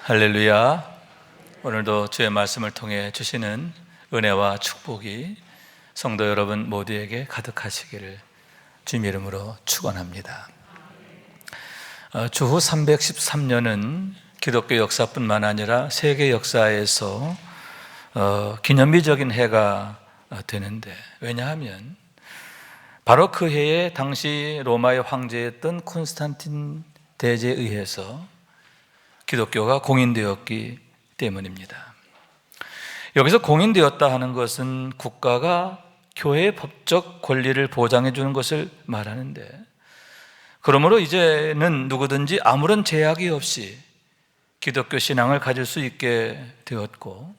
할렐루야. 오늘도 주의 말씀을 통해 주시는 은혜와 축복이 성도 여러분 모두에게 가득하시기를 주님 이름으로 축원합니다. 주후 313년은 기독교 역사뿐만 아니라 세계 역사에서 기념비적인 해가 되는데, 왜냐하면 바로 그 해에 당시 로마의 황제였던 콘스탄틴 대제에 의해서 기독교가 공인되었기 때문입니다. 여기서 공인되었다 하는 것은 국가가 교회의 법적 권리를 보장해 주는 것을 말하는데, 그러므로 이제는 누구든지 아무런 제약이 없이 기독교 신앙을 가질 수 있게 되었고,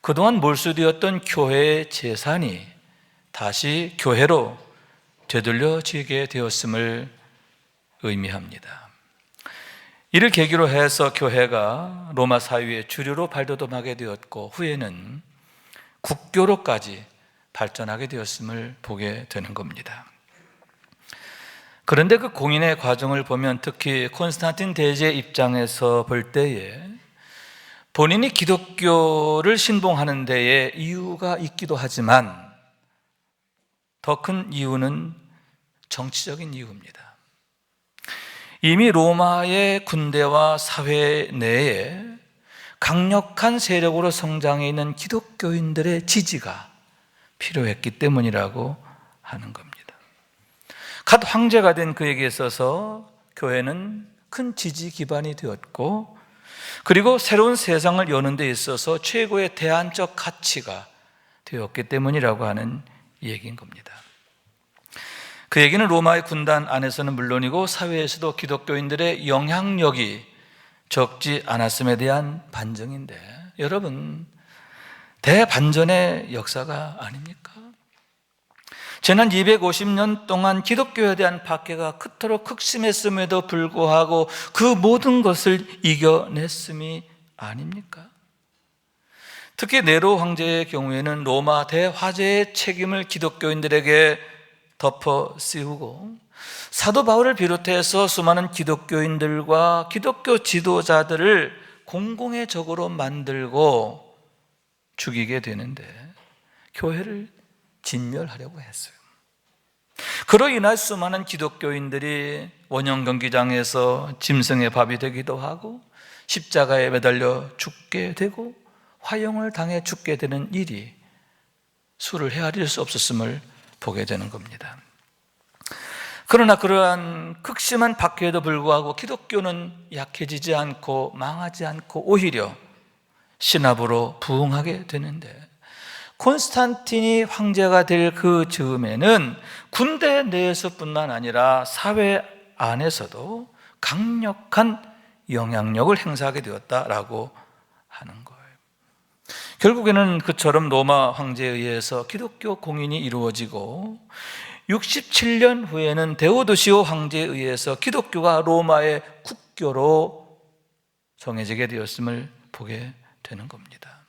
그동안 몰수되었던 교회의 재산이 다시 교회로 되돌려지게 되었음을 의미합니다. 이를 계기로 해서 교회가 로마 사회의 주류로 발돋움하게 되었고, 후에는 국교로까지 발전하게 되었음을 보게 되는 겁니다. 그런데 그 공인의 과정을 보면, 특히 콘스탄틴 대제의 입장에서 볼 때에 본인이 기독교를 신봉하는 데에 이유가 있기도 하지만 더 큰 이유는 정치적인 이유입니다. 이미 로마의 군대와 사회 내에 강력한 세력으로 성장해 있는 기독교인들의 지지가 필요했기 때문이라고 하는 겁니다. 갓 황제가 된 그에게 있어서 교회는 큰 지지 기반이 되었고, 그리고 새로운 세상을 여는 데 있어서 최고의 대안적 가치가 되었기 때문이라고 하는 얘기인 겁니다. 그 얘기는 로마의 군단 안에서는 물론이고 사회에서도 기독교인들의 영향력이 적지 않았음에 대한 반증인데, 여러분, 대반전의 역사가 아닙니까? 지난 250년 동안 기독교에 대한 박해가 그토록 극심했음에도 불구하고 그 모든 것을 이겨냈음이 아닙니까? 특히 네로 황제의 경우에는 로마 대화재의 책임을 기독교인들에게 덮어 씌우고, 사도 바울을 비롯해서 수많은 기독교인들과 기독교 지도자들을 공공의 적으로 만들고 죽이게 되는데, 교회를 진멸하려고 했어요. 그로 인해 수많은 기독교인들이 원형 경기장에서 짐승의 밥이 되기도 하고, 십자가에 매달려 죽게 되고, 화형을 당해 죽게 되는 일이 수를 헤아릴 수 없었음을 보게 되는 겁니다. 그러나 그러한 극심한 박해에도 불구하고 기독교는 약해지지 않고 망하지 않고 오히려 신압으로 부흥하게 되는데, 콘스탄틴이 황제가 될 그 즈음에는 군대 내에서뿐만 아니라 사회 안에서도 강력한 영향력을 행사하게 되었다라고 하는 거예요. 결국에는 그처럼 로마 황제에 의해서 기독교 공인이 이루어지고, 67년 후에는 데오도시오 황제에 의해서 기독교가 로마의 국교로 정해지게 되었음을 보게 되는 겁니다.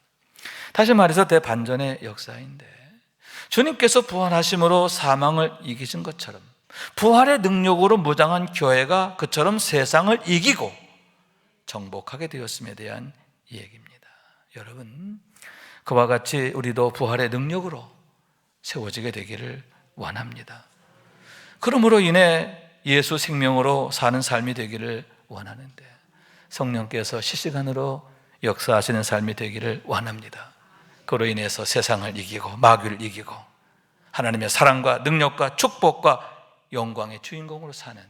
다시 말해서 대반전의 역사인데, 주님께서 부활하심으로 사망을 이기신 것처럼 부활의 능력으로 무장한 교회가 그처럼 세상을 이기고 정복하게 되었음에 대한 얘기입니다. 여러분, 그와 같이 우리도 부활의 능력으로 세워지게 되기를 원합니다. 그러므로 인해 예수 생명으로 사는 삶이 되기를 원하는데, 성령께서 실시간으로 역사하시는 삶이 되기를 원합니다. 그로 인해서 세상을 이기고 마귀를 이기고 하나님의 사랑과 능력과 축복과 영광의 주인공으로 사는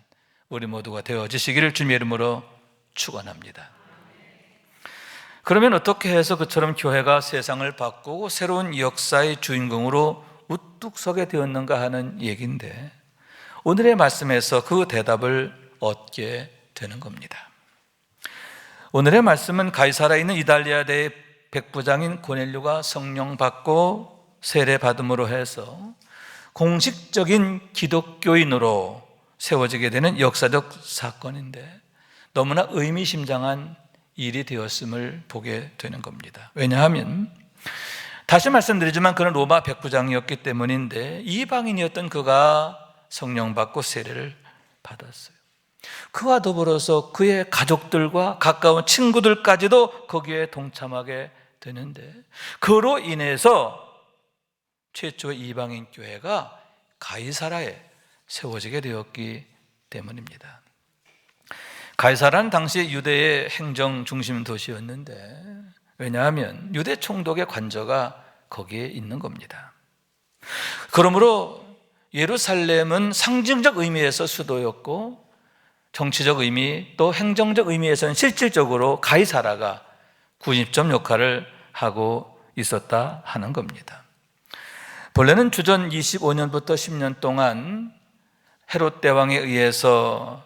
우리 모두가 되어지시기를 주님의 이름으로 축원합니다. 그러면 어떻게 해서 그처럼 교회가 세상을 바꾸고 새로운 역사의 주인공으로 우뚝 서게 되었는가 하는 얘기인데, 오늘의 말씀에서 그 대답을 얻게 되는 겁니다. 오늘의 말씀은 가이사라에 있는 이달리아대의 백부장인 고넬료가 성령 받고 세례 받음으로 해서 공식적인 기독교인으로 세워지게 되는 역사적 사건인데, 너무나 의미심장한 일이 되었음을 보게 되는 겁니다. 왜냐하면 다시 말씀드리지만 그는 로마 백부장이었기 때문인데, 이방인이었던 그가 성령 받고 세례를 받았어요. 그와 더불어서 그의 가족들과 가까운 친구들까지도 거기에 동참하게 되는데, 그로 인해서 최초 이방인 교회가 가이사라에 세워지게 되었기 때문입니다. 가이사라는 당시 유대의 행정 중심 도시였는데, 왜냐하면 유대 총독의 관저가 거기에 있는 겁니다. 그러므로 예루살렘은 상징적 의미에서 수도였고, 정치적 의미 또 행정적 의미에서는 실질적으로 가이사라가 군입점 역할을 하고 있었다 하는 겁니다. 본래는 주전 25년부터 10년 동안 헤롯 대왕에 의해서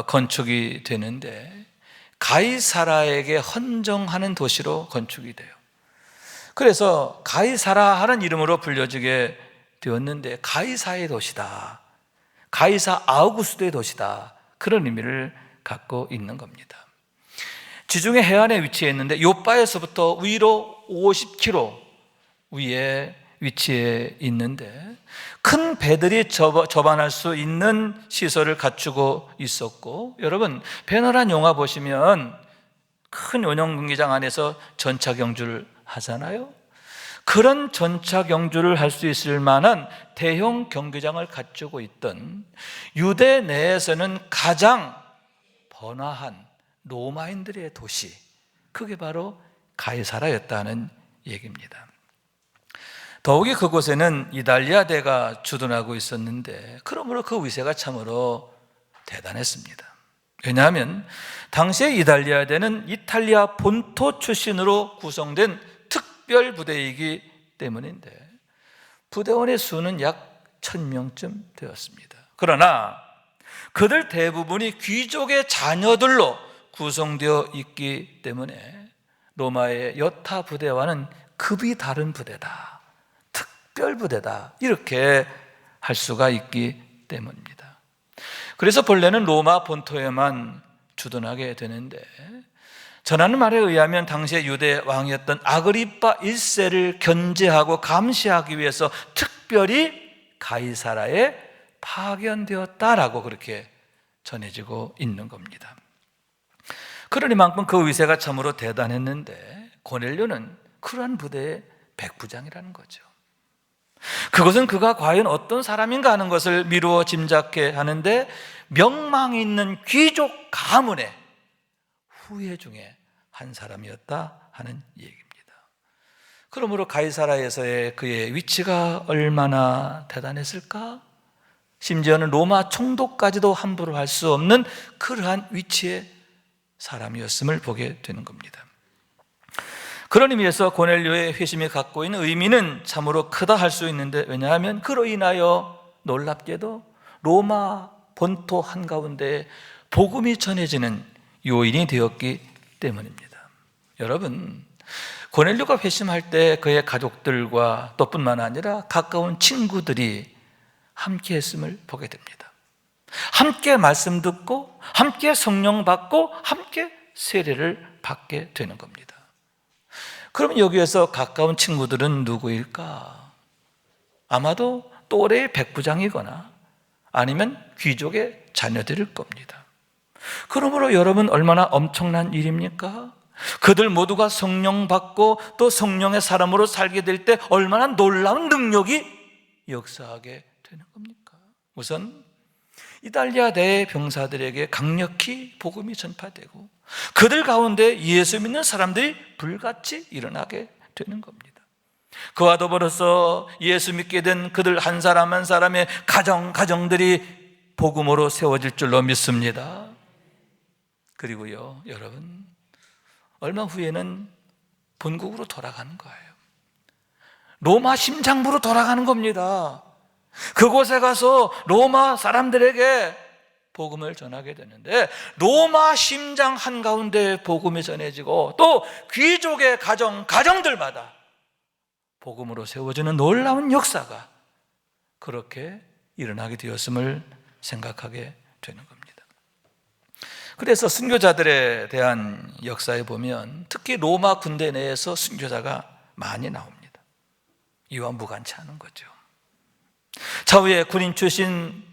건축이 되는데, 가이사라에게 헌정하는 도시로 건축이 돼요. 그래서 가이사라 하는 이름으로 불려지게 되었는데, 가이사의 도시다, 가이사 아우구스도의 도시다, 그런 의미를 갖고 있는 겁니다. 지중해 해안에 위치해 있는데 요바에서부터 위로 50km 위에 위치해 있는데, 큰 배들이 접안할 수 있는 시설을 갖추고 있었고, 여러분 배너란 영화 보시면 큰 원형경기장 안에서 전차 경주를 하잖아요. 그런 전차 경주를 할 수 있을 만한 대형 경기장을 갖추고 있던, 유대 내에서는 가장 번화한 로마인들의 도시, 그게 바로 가이사라였다는 얘기입니다. 더욱이 그곳에는 이달리아대가 주둔하고 있었는데, 그러므로 그 위세가 참으로 대단했습니다. 왜냐하면 당시에 이달리아대는 이탈리아 본토 출신으로 구성된 특별 부대이기 때문인데, 부대원의 수는 약 1000명쯤 되었습니다. 그러나 그들 대부분이 귀족의 자녀들로 구성되어 있기 때문에 로마의 여타 부대와는 급이 다른 부대다, 특별 부대다, 이렇게 할 수가 있기 때문입니다. 그래서 본래는 로마 본토에만 주둔하게 되는데, 전하는 말에 의하면 당시의 유대 왕이었던 아그리빠 1세를 견제하고 감시하기 위해서 특별히 가이사라에 파견되었다라고 그렇게 전해지고 있는 겁니다. 그러니만큼 그 위세가 참으로 대단했는데, 고넬료는 그러한 부대의 백부장이라는 거죠. 그것은 그가 과연 어떤 사람인가 하는 것을 미루어 짐작해 하는데, 명망 있는 귀족 가문의 후예 중에 한 사람이었다 하는 얘기입니다. 그러므로 가이사라에서의 그의 위치가 얼마나 대단했을까? 심지어는 로마 총독까지도 함부로 할 수 없는 그러한 위치의 사람이었음을 보게 되는 겁니다. 그런 의미에서 고넬료의 회심이 갖고 있는 의미는 참으로 크다 할 수 있는데, 왜냐하면 그로 인하여 놀랍게도 로마 본토 한가운데 복음이 전해지는 요인이 되었기 때문입니다. 여러분, 고넬료가 회심할 때 그의 가족들과 또 뿐만 아니라 가까운 친구들이 함께 했음을 보게 됩니다. 함께 말씀 듣고 함께 성령 받고 함께 세례를 받게 되는 겁니다. 그러면 여기에서 가까운 친구들은 누구일까? 아마도 또래의 백부장이거나 아니면 귀족의 자녀들일 겁니다. 그러므로 여러분, 얼마나 엄청난 일입니까? 그들 모두가 성령 받고 또 성령의 사람으로 살게 될 때 얼마나 놀라운 능력이 역사하게 되는 겁니까? 우선 이달리아 대 병사들에게 강력히 복음이 전파되고, 그들 가운데 예수 믿는 사람들이 불같이 일어나게 되는 겁니다. 그와 더불어서 예수 믿게 된 그들 한 사람 한 사람의 가정들이 복음으로 세워질 줄로 믿습니다. 그리고요, 여러분, 얼마 후에는 본국으로 돌아가는 거예요. 로마 심장부로 돌아가는 겁니다. 그곳에 가서 로마 사람들에게 복음을 전하게 되는데, 로마 심장 한가운데 복음이 전해지고 또 귀족의 가정들마다 복음으로 세워지는 놀라운 역사가 그렇게 일어나게 되었음을 생각하게 되는 겁니다. 그래서 순교자들에 대한 역사에 보면 특히 로마 군대 내에서 순교자가 많이 나옵니다. 이와 무관치 않은 거죠. 차후에 군인 출신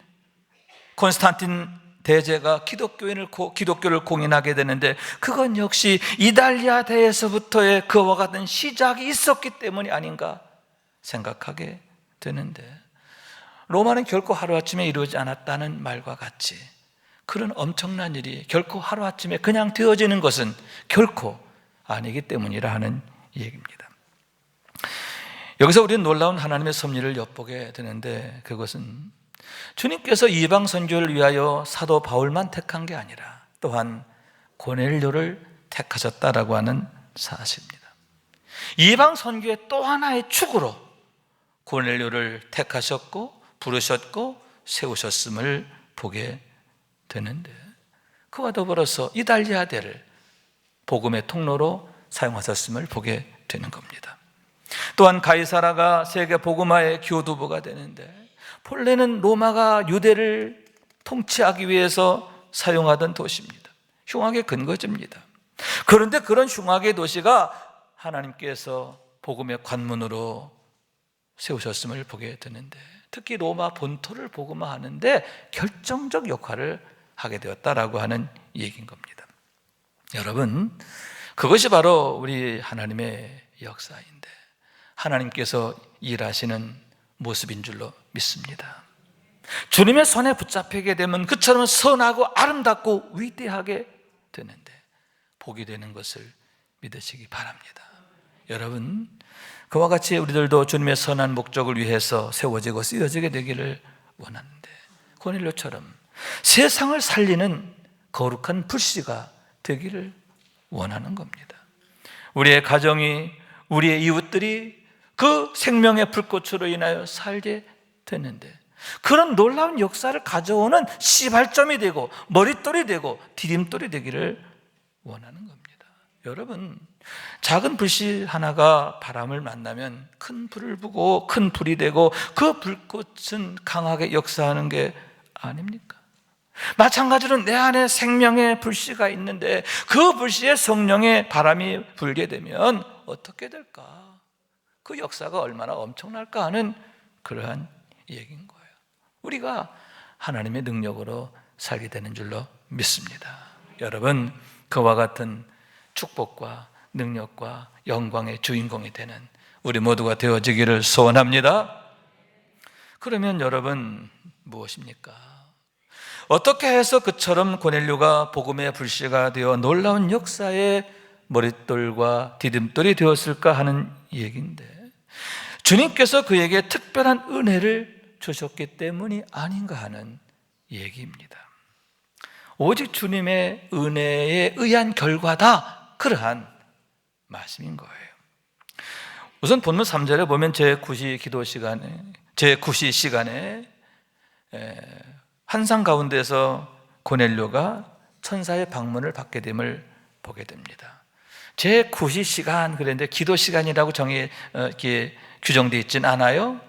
콘스탄틴 대제가 기독교를 공인하게 되는데, 그건 역시 이달리아 대에서부터의 그와 같은 시작이 있었기 때문이 아닌가 생각하게 되는데, 로마는 결코 하루아침에 이루어지지 않았다는 말과 같이 그런 엄청난 일이 결코 하루아침에 그냥 되어지는 것은 결코 아니기 때문이라 하는 얘기입니다. 여기서 우리는 놀라운 하나님의 섭리를 엿보게 되는데, 그것은 주님께서 이방 선교를 위하여 사도 바울만 택한 게 아니라 또한 고넬료를 택하셨다라고 하는 사실입니다. 이방 선교의 또 하나의 축으로 고넬료를 택하셨고 부르셨고 세우셨음을 보게 되는데, 그와 더불어서 이달리아대를 복음의 통로로 사용하셨음을 보게 되는 겁니다. 또한 가이사라가 세계 복음화의 교두보가 되는데, 본래는 로마가 유대를 통치하기 위해서 사용하던 도시입니다. 흉악의 근거지입니다. 그런데 그런 흉악의 도시가 하나님께서 복음의 관문으로 세우셨음을 보게 되는데, 특히 로마 본토를 복음화하는데 결정적 역할을 하게 되었다라고 하는 얘기인 겁니다. 여러분, 그것이 바로 우리 하나님의 역사인데 하나님께서 일하시는 모습인 줄로 믿습니다. 주님의 손에 붙잡히게 되면 그처럼 선하고 아름답고 위대하게 되는데 복이 되는 것을 믿으시기 바랍니다. 여러분, 그와 같이 우리들도 주님의 선한 목적을 위해서 세워지고 쓰여지게 되기를 원하는데, 고넬료처럼 세상을 살리는 거룩한 불씨가 되기를 원하는 겁니다. 우리의 가정이, 우리의 이웃들이 그 생명의 불꽃으로 인하여 살게 되는데, 그런 놀라운 역사를 가져오는 시발점이 되고 머릿돌이 되고 디딤돌이 되기를 원하는 겁니다. 여러분, 작은 불씨 하나가 바람을 만나면 큰 불을 부고 큰 불이 되고 그 불꽃은 강하게 역사하는 게 아닙니까? 마찬가지로 내 안에 생명의 불씨가 있는데 그 불씨에 성령의 바람이 불게 되면 어떻게 될까? 그 역사가 얼마나 엄청날까 하는 그러한 얘기인 거예요. 우리가 하나님의 능력으로 살게 되는 줄로 믿습니다. 여러분, 그와 같은 축복과 능력과 영광의 주인공이 되는 우리 모두가 되어지기를 소원합니다. 그러면 여러분, 무엇입니까? 어떻게 해서 그처럼 고넬료가 복음의 불씨가 되어 놀라운 역사의 머릿돌과 디딤돌이 되었을까 하는 얘기인데, 주님께서 그에게 특별한 은혜를 주셨기 때문이 아닌가 하는 얘기입니다. 오직 주님의 은혜에 의한 결과다, 그러한 말씀인 거예요. 우선 본문 3절에 보면 제9시 시간에 환상 가운데서 고넬료가 천사의 방문을 받게 됨을 보게 됩니다. 제9시 시간 그랬는데 기도 시간이라고 규정되어 있진 않아요.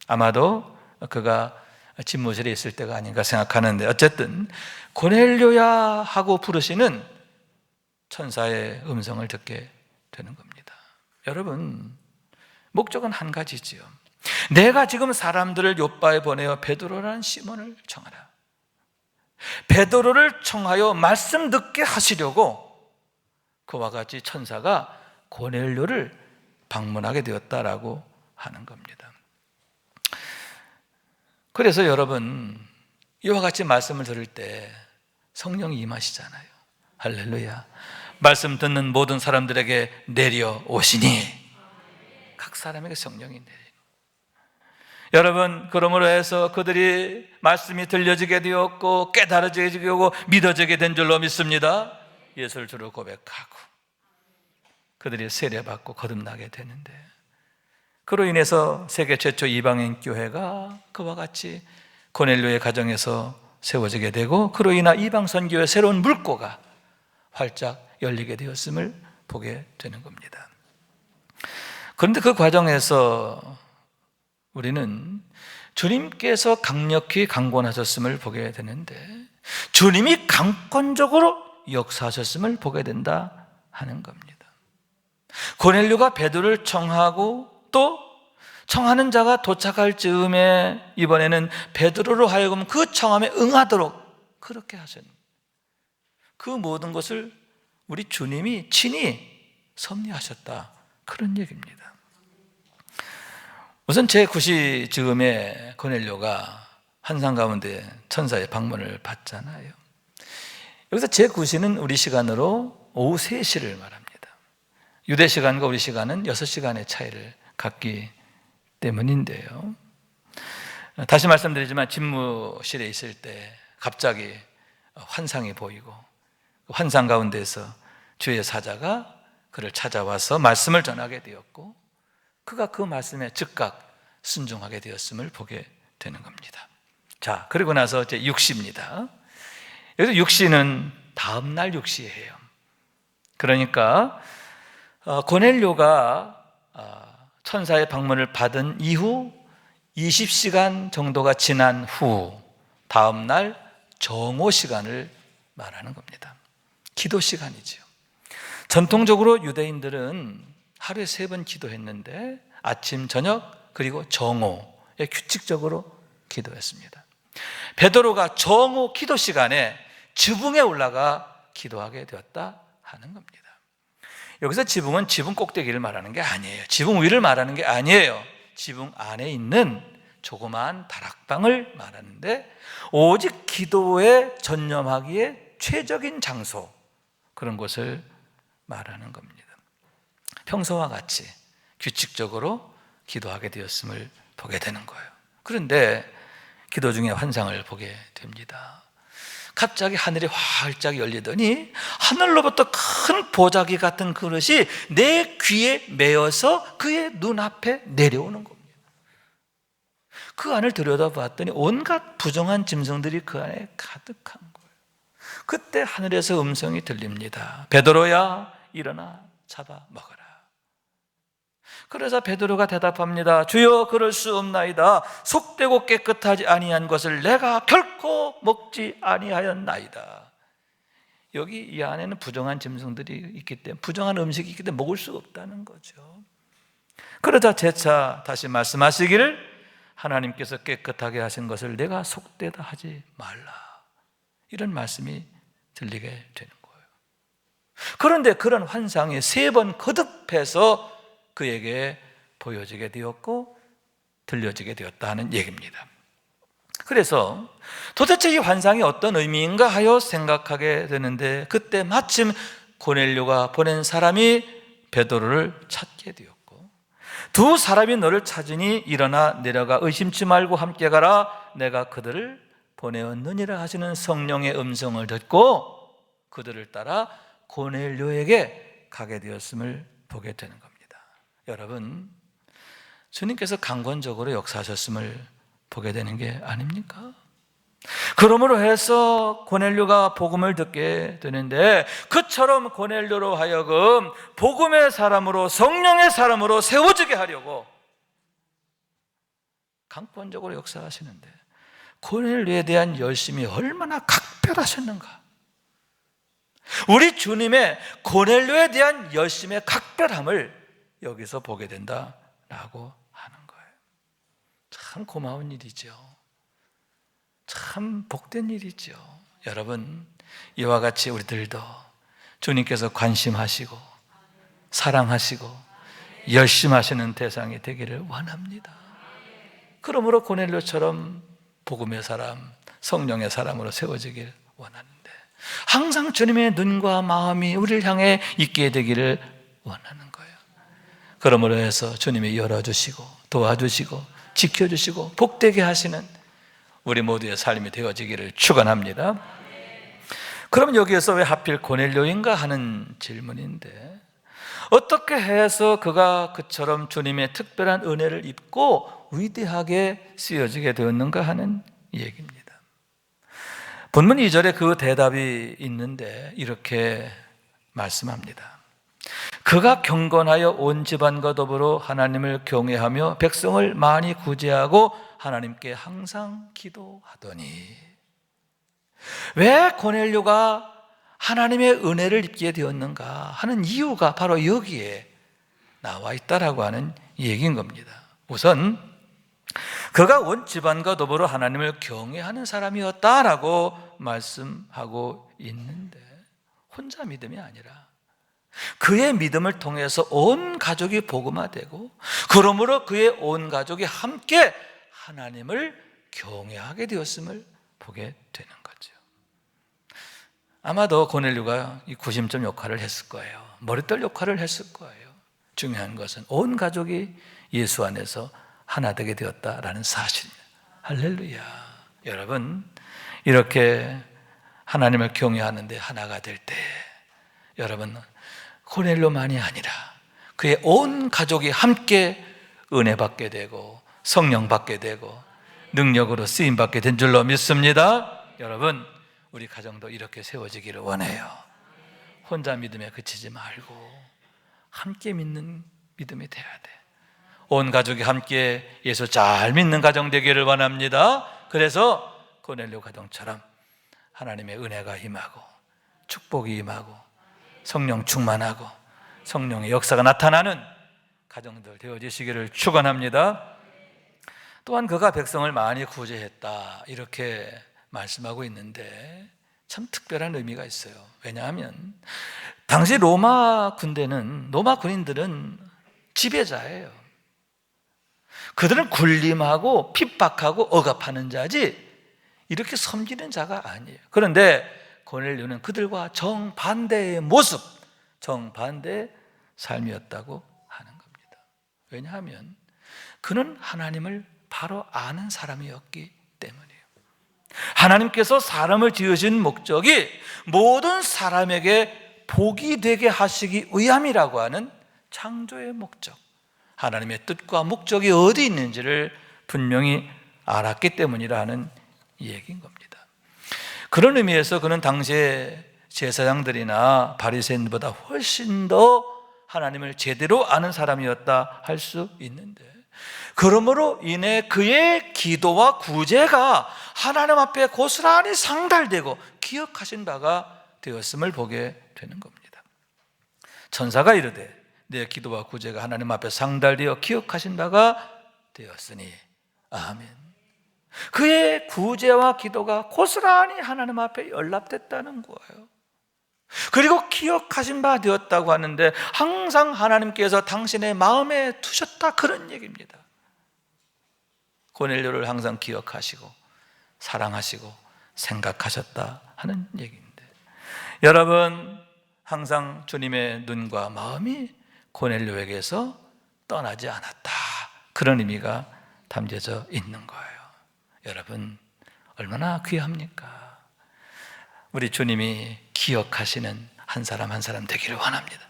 아마도 그가 집무실에 있을 때가 아닌가 생각하는데, 어쨌든 고넬료야 하고 부르시는 천사의 음성을 듣게 되는 겁니다. 여러분, 목적은 한 가지지요. 내가 지금 사람들을 요바에 보내어 베드로라는 시몬을 청하라. 베드로를 청하여 말씀 듣게 하시려고 그와 같이 천사가 고넬료를 방문하게 되었다라고 하는 겁니다. 그래서 여러분, 이와 같이 말씀을 들을 때 성령이 임하시잖아요. 할렐루야. 말씀 듣는 모든 사람들에게 내려오시니 각 사람에게 성령이 내려. 여러분, 그러므로 해서 그들이 말씀이 들려지게 되었고 깨달아지게 되고 믿어지게 된 줄로 믿습니다. 예수를 주로 고백하고 그들이 세례받고 거듭나게 되는데, 그로 인해서 세계 최초 이방인 교회가 그와 같이 고넬료의 가정에서 세워지게 되고, 그로 인하 이방 선교의 새로운 물꼬가 활짝 열리게 되었음을 보게 되는 겁니다. 그런데 그 과정에서 우리는 주님께서 강력히 강권하셨음을 보게 되는데, 주님이 강권적으로 역사하셨음을 보게 된다 하는 겁니다. 고넬료가 베드로를 청하고 또 청하는 자가 도착할 즈음에 이번에는 베드로로 하여금 그 청함에 응하도록 그렇게 하신 그 모든 것을 우리 주님이 친히 섭리하셨다, 그런 얘기입니다. 우선 제9시 즈음에 고넬료가 환상 가운데 천사의 방문을 받잖아요. 여기서 제9시는 우리 시간으로 오후 3시를 말합니다. 유대 시간과 우리 시간은 6시간의 차이를 갖기 때문인데요. 다시 말씀드리지만 집무실에 있을 때 갑자기 환상이 보이고 환상 가운데서 주의 사자가 그를 찾아와서 말씀을 전하게 되었고 그가 그 말씀에 즉각 순종하게 되었음을 보게 되는 겁니다. 자, 그리고 나서 이제 6시입니다. 여기서 6시는 다음 날 6시예요. 그러니까 고넬료가 천사의 방문을 받은 이후 20시간 정도가 지난 후 다음 날 정오 시간을 말하는 겁니다. 기도 시간이죠. 전통적으로 유대인들은 하루에 3번 기도했는데 아침, 저녁, 그리고 정오에 규칙적으로 기도했습니다. 베드로가 정오 기도 시간에 지붕에 올라가 기도하게 되었다 하는 겁니다. 여기서 지붕은 지붕 꼭대기를 말하는 게 아니에요. 지붕 위를 말하는 게 아니에요. 지붕 안에 있는 조그마한 다락방을 말하는데 오직 기도에 전념하기에 최적인 장소, 그런 곳을 말하는 겁니다. 평소와 같이 규칙적으로 기도하게 되었음을 보게 되는 거예요. 그런데 기도 중에 환상을 보게 됩니다. 갑자기 하늘이 활짝 열리더니 하늘로부터 큰 보자기 같은 그릇이 내 귀에 메어서 그의 눈앞에 내려오는 겁니다. 그 안을 들여다봤더니 온갖 부정한 짐승들이 그 안에 가득한 거예요. 그때 하늘에서 음성이 들립니다. 베드로야, 일어나 잡아 먹어라. 그래서 베드로가 대답합니다. 주여, 그럴 수 없나이다. 속되고 깨끗하지 아니한 것을 내가 결코 먹지 아니하였나이다. 여기 이 안에는 부정한 짐승들이 있기 때문에, 부정한 음식이 있기 때문에 먹을 수가 없다는 거죠. 그러자 재차 다시 말씀하시기를 하나님께서 깨끗하게 하신 것을 내가 속되다 하지 말라, 이런 말씀이 들리게 되는 거예요. 그런데 그런 환상이 3번 거듭해서 그에게 보여지게 되었고 들려지게 되었다 하는 얘기입니다. 그래서 도대체 이 환상이 어떤 의미인가 하여 생각하게 되는데 그때 마침 고넬료가 보낸 사람이 베드로를 찾게 되었고, 2 사람이 너를 찾으니 일어나 내려가 의심치 말고 함께 가라. 내가 그들을 보내었느니라 하시는 성령의 음성을 듣고 그들을 따라 고넬료에게 가게 되었음을 보게 되는 겁니다. 여러분, 주님께서 강권적으로 역사하셨음을 보게 되는 게 아닙니까? 그러므로 해서 고넬료가 복음을 듣게 되는데 그처럼 고넬료로 하여금 복음의 사람으로, 성령의 사람으로 세워지게 하려고 강권적으로 역사하시는데 고넬료에 대한 열심이 얼마나 각별하셨는가. 우리 주님의 고넬료에 대한 열심의 각별함을 여기서 보게 된다라고 하는 거예요. 참 고마운 일이죠. 참 복된 일이죠. 여러분, 이와 같이 우리들도 주님께서 관심하시고 사랑하시고 열심하시는 대상이 되기를 원합니다. 그러므로 고넬료처럼 복음의 사람, 성령의 사람으로 세워지길 원하는데 항상 주님의 눈과 마음이 우리를 향해 있게 되기를 원하는 거예요. 그러므로 해서 주님이 열어주시고 도와주시고 지켜주시고 복되게 하시는 우리 모두의 삶이 되어지기를 축원합니다. 그럼 여기에서 왜 하필 고넬료인가 하는 질문인데, 어떻게 해서 그가 그처럼 주님의 특별한 은혜를 입고 위대하게 쓰여지게 되었는가 하는 얘기입니다. 본문 2절에 그 대답이 있는데 이렇게 말씀합니다. 그가 경건하여 온 집안과 더불어 하나님을 경외하며 백성을 많이 구제하고 하나님께 항상 기도하더니. 왜 고넬료가 하나님의 은혜를 입게 되었는가 하는 이유가 바로 여기에 나와 있다라고 하는 얘기인 겁니다. 우선 그가 온 집안과 더불어 하나님을 경외하는 사람이었다라고 말씀하고 있는데, 혼자 믿음이 아니라 그의 믿음을 통해서 온 가족이 복음화되고, 그러므로 그의 온 가족이 함께 하나님을 경외하게 되었음을 보게 되는 거죠. 아마도 고넬료가 이 구심점 역할을 했을 거예요. 머릿돌 역할을 했을 거예요. 중요한 것은 온 가족이 예수 안에서 하나 되게 되었다라는 사실입니다. 할렐루야. 여러분, 이렇게 하나님을 경외하는데 하나가 될 때, 여러분, 고넬료만이 아니라 그의 온 가족이 함께 은혜 받게 되고 성령 받게 되고 능력으로 쓰임 받게 된 줄로 믿습니다. 여러분, 우리 가정도 이렇게 세워지기를 원해요. 혼자 믿음에 그치지 말고 함께 믿는 믿음이 돼야 돼. 온 가족이 함께 예수 잘 믿는 가정 되기를 원합니다. 그래서 고넬료 가정처럼 하나님의 은혜가 임하고 축복이 임하고 성령 충만하고 성령의 역사가 나타나는 가정들 되어지시기를 축원합니다. 또한 그가 백성을 많이 구제했다, 이렇게 말씀하고 있는데 참 특별한 의미가 있어요. 왜냐하면 당시 로마 군인들은 지배자예요. 그들은 군림하고 핍박하고 억압하는 자지 이렇게 섬기는 자가 아니에요. 그런데 고넬료는 그들과 정반대의 모습, 정반대의 삶이었다고 하는 겁니다. 왜냐하면 그는 하나님을 바로 아는 사람이었기 때문이에요. 하나님께서 사람을 지으신 목적이 모든 사람에게 복이 되게 하시기 위함이라고 하는 창조의 목적, 하나님의 뜻과 목적이 어디 있는지를 분명히 알았기 때문이라는 얘기인 겁니다. 그런 의미에서 그는 당시의 제사장들이나 바리새인보다 훨씬 더 하나님을 제대로 아는 사람이었다 할 수 있는데, 그러므로 인해 그의 기도와 구제가 하나님 앞에 고스란히 상달되고 기억하신 바가 되었음을 보게 되는 겁니다. 천사가 이르되 내 기도와 구제가 하나님 앞에 상달되어 기억하신 바가 되었으니 아멘. 그의 구제와 기도가 고스란히 하나님 앞에 연락됐다는 거예요. 그리고 기억하신 바 되었다고 하는데 항상 하나님께서 당신의 마음에 두셨다, 그런 얘기입니다. 고넬료를 항상 기억하시고 사랑하시고 생각하셨다 하는 얘기인데, 여러분, 항상 주님의 눈과 마음이 고넬료에게서 떠나지 않았다, 그런 의미가 담겨져 있는 거예요. 여러분, 얼마나 귀합니까? 우리 주님이 기억하시는 한 사람 한 사람 되기를 원합니다.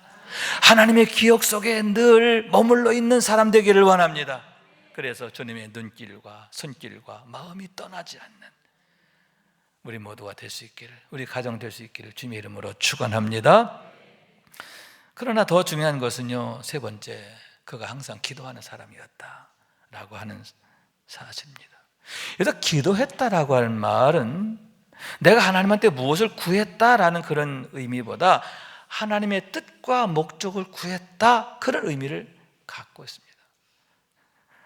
하나님의 기억 속에 늘 머물러 있는 사람 되기를 원합니다. 그래서 주님의 눈길과 손길과 마음이 떠나지 않는 우리 모두가 될 수 있기를, 우리 가정 될 수 있기를 주님의 이름으로 축원합니다. 그러나 더 중요한 것은요, 세 번째, 그가 항상 기도하는 사람이었다라고 하는 사실입니다. 여기서 기도했다라고 하는 말은 내가 하나님한테 무엇을 구했다라는 그런 의미보다 하나님의 뜻과 목적을 구했다, 그런 의미를 갖고 있습니다.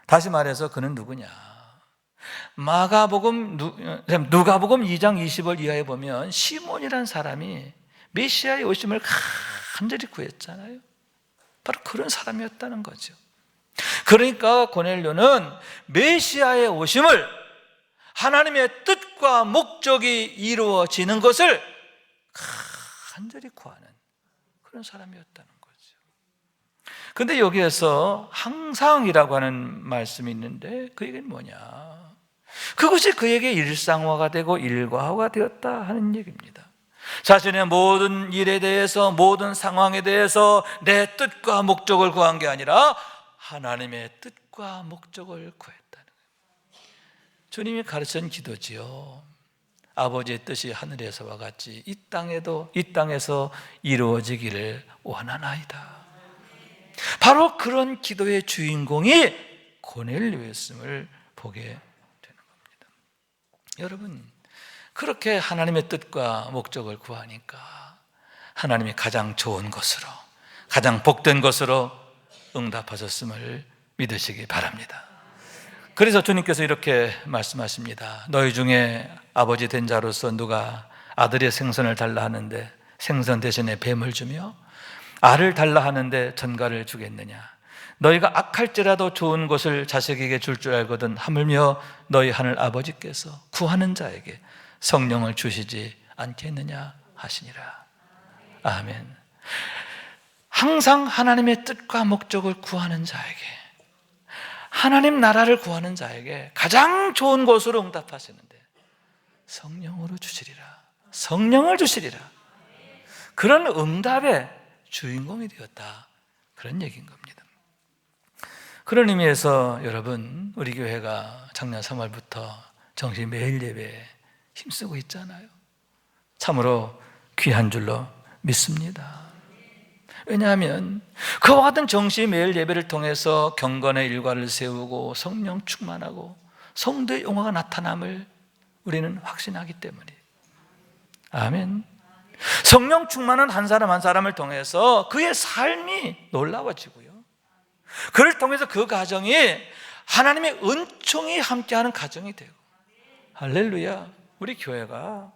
다시 말해서 그는 누구냐? 누가복음 2장 20절 이하에 보면 시몬이라는 사람이 메시아의 오심을 간절히 구했잖아요. 바로 그런 사람이었다는 거죠. 그러니까 고넬료는 메시아의 오심을, 하나님의 뜻과 목적이 이루어지는 것을 간절히 구하는 그런 사람이었다는 거죠. 그런데 여기에서 항상이라고 하는 말씀이 있는데 그 얘기는 뭐냐? 그것이 그에게 일상화가 되고 일과화가 되었다 하는 얘기입니다. 자신의 모든 일에 대해서, 모든 상황에 대해서 내 뜻과 목적을 구한 게 아니라 하나님의 뜻과 목적을 구했다는 거예요. 주님이 가르친 기도지요. 아버지의 뜻이 하늘에서와 같이 이 땅에서 이루어지기를 원하나이다. 바로 그런 기도의 주인공이 고넬료였음을 보게 되는 겁니다. 여러분, 그렇게 하나님의 뜻과 목적을 구하니까 하나님이 가장 좋은 것으로, 가장 복된 것으로 응답하셨음을 믿으시기 바랍니다. 그래서 주님께서 이렇게 말씀하십니다. 너희 중에 아버지 된 자로서 누가 아들의 생선을 달라 하는데 생선 대신에 뱀을 주며 알을 달라 하는데 전갈을 주겠느냐? 너희가 악할지라도 좋은 것을 자식에게 줄 줄 알거든 하물며 너희 하늘 아버지께서 구하는 자에게 성령을 주시지 않겠느냐 하시니라. 아멘. 항상 하나님의 뜻과 목적을 구하는 자에게, 하나님 나라를 구하는 자에게 가장 좋은 것으로 응답하시는데 성령으로 주시리라. 성령을 주시리라. 그런 응답의 주인공이 되었다, 그런 얘기인 겁니다. 그런 의미에서 여러분, 우리 교회가 작년 3월부터 정시 매일 예배에 힘쓰고 있잖아요. 참으로 귀한 줄로 믿습니다. 왜냐하면 그와 같은 정시 매일 예배를 통해서 경건의 일과를 세우고 성령 충만하고 성도의 영화가 나타남을 우리는 확신하기 때문이에요. 아멘. 성령 충만한 한 사람 한 사람을 통해서 그의 삶이 놀라워지고요, 그를 통해서 그 가정이 하나님의 은총이 함께하는 가정이 되고, 할렐루야, 우리 교회가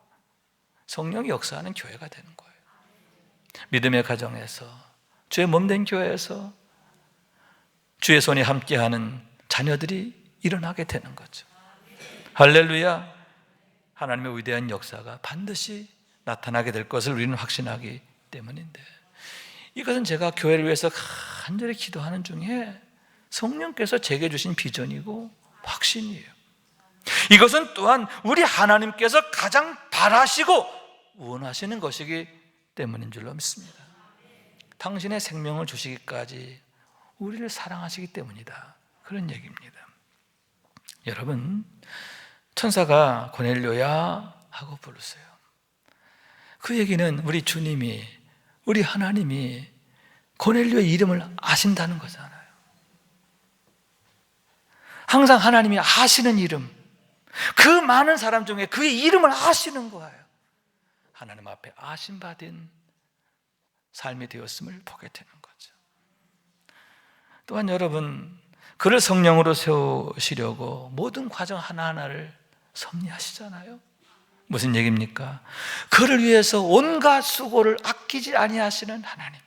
성령이 역사하는 교회가 되는 거예요. 믿음의 가정에서, 주의 몸된 교회에서 주의 손이 함께하는 자녀들이 일어나게 되는 거죠. 할렐루야. 하나님의 위대한 역사가 반드시 나타나게 될 것을 우리는 확신하기 때문인데, 이것은 제가 교회를 위해서 간절히 기도하는 중에 성령께서 제게 주신 비전이고 확신이에요. 이것은 또한 우리 하나님께서 가장 바라시고 원하시는 것이기 때문인 줄로 믿습니다. 당신의 생명을 주시기까지 우리를 사랑하시기 때문이다, 그런 얘기입니다. 여러분, 천사가 고넬료야 하고 부르세요. 그 얘기는 우리 주님이, 우리 하나님이 고넬료의 이름을 아신다는 거잖아요. 항상 하나님이 아시는 이름, 그 많은 사람 중에 그의 이름을 아시는 거예요. 하나님 앞에 아심받은 삶이 되었음을 보게 되는 거죠. 또한 여러분, 그를 성령으로 세우시려고 모든 과정 하나하나를 섭리하시잖아요. 무슨 얘기입니까? 그를 위해서 온갖 수고를 아끼지 아니하시는 하나님,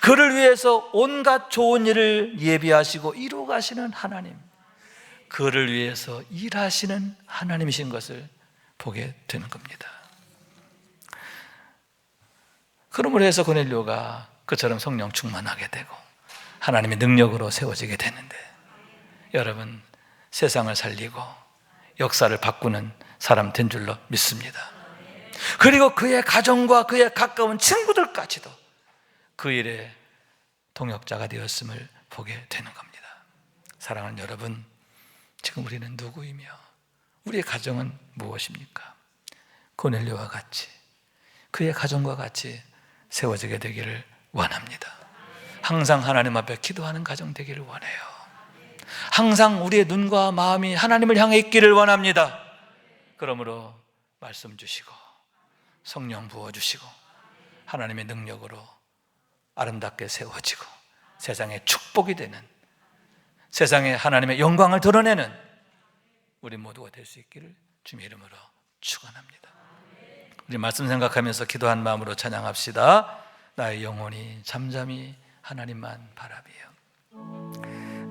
그를 위해서 온갖 좋은 일을 예비하시고 이루어 가시는 하나님, 그를 위해서 일하시는 하나님이신 것을 보게 되는 겁니다. 그러므로 해서 고넬료가 그처럼 성령 충만하게 되고 하나님의 능력으로 세워지게 되는데, 여러분, 세상을 살리고 역사를 바꾸는 사람 된 줄로 믿습니다. 그리고 그의 가정과 그의 가까운 친구들까지도 그 일에 동역자가 되었음을 보게 되는 겁니다. 사랑하는 여러분, 지금 우리는 누구이며 우리의 가정은 무엇입니까? 고넬료와 같이, 그의 가정과 같이 세워지게 되기를 원합니다. 항상 하나님 앞에 기도하는 가정 되기를 원해요. 항상 우리의 눈과 마음이 하나님을 향해 있기를 원합니다. 그러므로 말씀 주시고 성령 부어주시고 하나님의 능력으로 아름답게 세워지고 세상에 축복이 되는, 세상에 하나님의 영광을 드러내는 우리 모두가 될 수 있기를 주님의 이름으로 축원합니다. 우리 말씀 생각하면서 기도한 마음으로 찬양합시다. 나의 영혼이 잠잠히 하나님만 바라비요.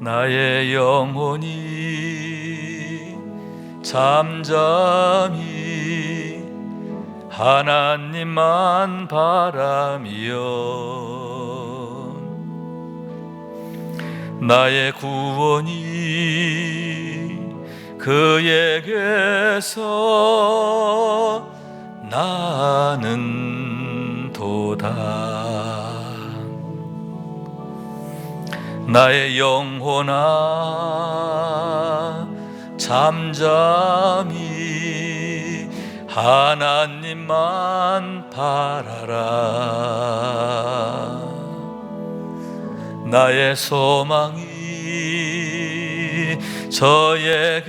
나의 영혼이 잠잠히 하나님만 바라며 나의 구원이 그에게서 나는 도다. 나의 영혼아 잠잠히 하나님만 바라라. 나의 소망이 저에게서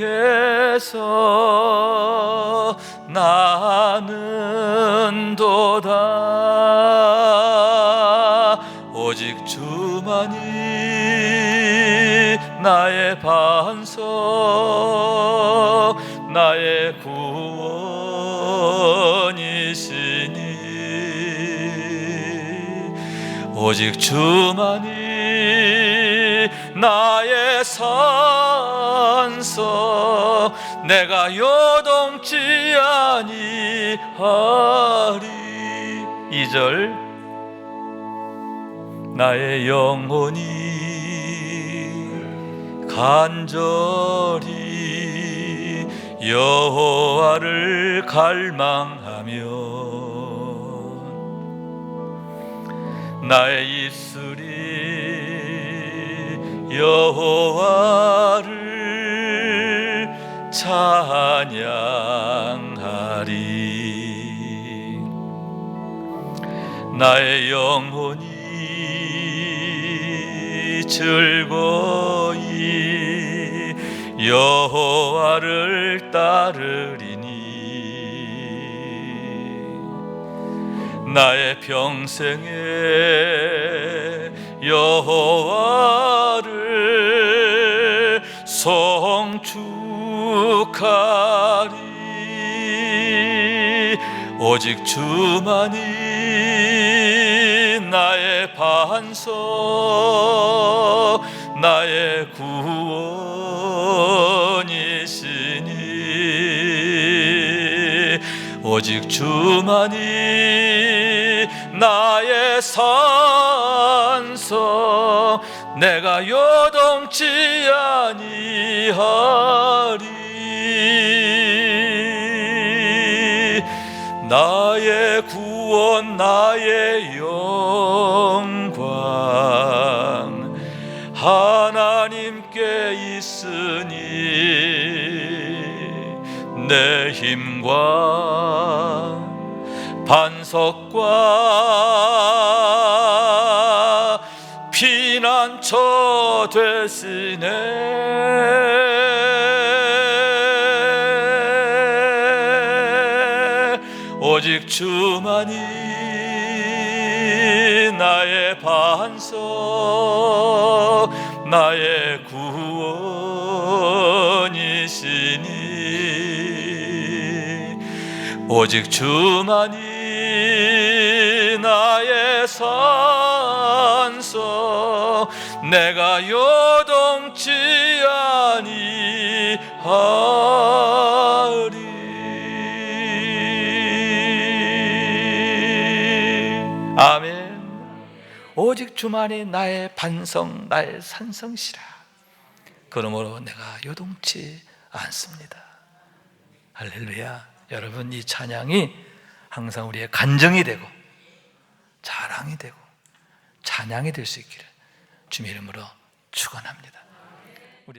나는 도다. 오직 주만이 나의 반석 나의 구원이시니 오직 주만이 나의 산성 내가 요동치 아니하리. 2절 나의 영혼이 간절히 여호와를 갈망하며 나의 입술이 여호와를 찬양하리. 나의 영혼이 즐거이 여호와를 따르리니 나의 평생에 여호와를 송축하리. 오직 주만이 나의 반석 나의 구원이시니 오직 주만이 나의 산성 내가 요동치 아니하리. 나의 구원 나의 영광 하나님께 있으니 내 힘과 반석과 피난처 되시네. 오직 주만이 나의 반석 나의 구원이시니 오직 주만이 나의 산성 내가 요동치 아니하리. 아멘. 오직 주만이 나의 반석 나의 산성시라. 그러므로 내가 요동치 않습니다. 할렐루야. 여러분, 이 찬양이 항상 우리의 간증이 되고 자랑이 되고 찬양이 될 수 있기를 주님의 이름으로 축원합니다.